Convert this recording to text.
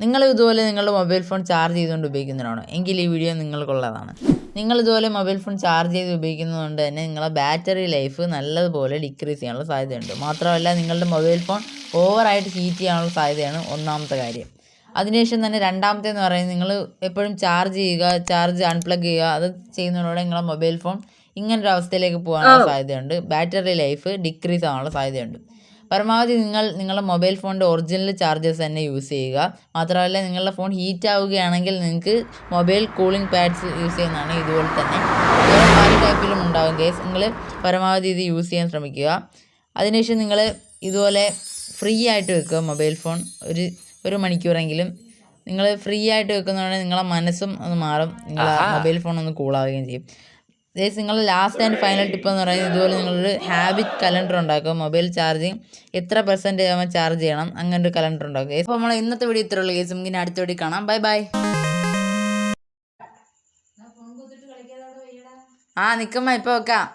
നിങ്ങൾ ഇതുപോലെ നിങ്ങളുടെ മൊബൈൽ ഫോൺ ചാർജ് ചെയ്തുകൊണ്ട് ഉപയോഗിക്കുന്നതാണോ എങ്കിൽ ഈ വീഡിയോ നിങ്ങൾക്കുള്ളതാണ്. നിങ്ങൾ ഇതുപോലെ മൊബൈൽ ഫോൺ ചാർജ് ചെയ്ത് ഉപയോഗിക്കുന്നതുകൊണ്ട് തന്നെ നിങ്ങളെ ബാറ്ററി ലൈഫ് നല്ലതുപോലെ ഡിക്രീസ് ചെയ്യാനുള്ള സാധ്യതയുണ്ട്. മാത്രമല്ല നിങ്ങളുടെ മൊബൈൽ ഫോൺ ഓവറായിട്ട് ഹീറ്റ് ചെയ്യാനുള്ള സാധ്യതയാണ് ഒന്നാമത്തെ കാര്യം. അതിനുശേഷം തന്നെ രണ്ടാമത്തേന്ന് പറയുന്നത് നിങ്ങൾ എപ്പോഴും ചാർജ് ചെയ്യുക, ചാർജ് അൺപ്ലഗ് ചെയ്യുക, അത് ചെയ്യുന്നതിലൂടെ നിങ്ങളുടെ മൊബൈൽ ഫോൺ ഇങ്ങനൊരു അവസ്ഥയിലേക്ക് പോകാനുള്ള സാധ്യതയുണ്ട്. ബാറ്ററി ലൈഫ് ഡിക്രീസ് ആവാനുള്ള സാധ്യതയുണ്ട്. പരമാവധി നിങ്ങളുടെ മൊബൈൽ ഫോണിൻ്റെ ഒറിജിനൽ ചാർജേഴ്സ് തന്നെ യൂസ് ചെയ്യുക. മാത്രമല്ല നിങ്ങളുടെ ഫോൺ ഹീറ്റ് ആവുകയാണെങ്കിൽ നിങ്ങൾക്ക് മൊബൈൽ കൂളിംഗ് പാഡ്സ് യൂസ് ചെയ്യുന്നതാണ്. ഇതുപോലെ തന്നെ വേറെ പല ടൈപ്പിലും ഉണ്ടാകും കേസ്. നിങ്ങൾ പരമാവധി ഇത് യൂസ് ചെയ്യാൻ ശ്രമിക്കുക. അതിനുശേഷം നിങ്ങൾ ഇതുപോലെ ഫ്രീ ആയിട്ട് വെക്കുക മൊബൈൽ ഫോൺ. ഒരു മണിക്കൂറെങ്കിലും നിങ്ങൾ ഫ്രീ ആയിട്ട് വെക്കുന്നതുകൊണ്ട് നിങ്ങളെ മനസ്സും ഒന്ന് മാറും, നിങ്ങളെ മൊബൈൽ ഫോൺ ഒന്ന് കൂളാവുകയും ചെയ്യും. ഗൈസ് നിങ്ങൾ ലാസ്റ്റ് ആൻഡ് ഫൈനൽ ടിപ്പ് എന്ന് പറയുന്നത് ഇതുപോലെ നിങ്ങളൊരു ഹാബിറ്റ് കലണ്ടർ ഉണ്ടാക്കുക. മൊബൈൽ ചാർജിങ് എത്ര പെർസെൻറ്റേജ് ആകുമ്പോൾ ചാർജ് ചെയ്യണം, അങ്ങനെ ഒരു കലണ്ടർ ഉണ്ടാക്കുക. ഗൈസ് അപ്പോൾ നമ്മൾ ഇന്നത്തെ വീഡിയോ ഇത്രയുള്ളൂ ഗൈസ്. നമുക്ക് ഇനി അടുത്ത വീഡിയോ കാണാം. Bye bye. നിൽക്കുമ്പോൾ ഇപ്പോൾ വെക്കാം.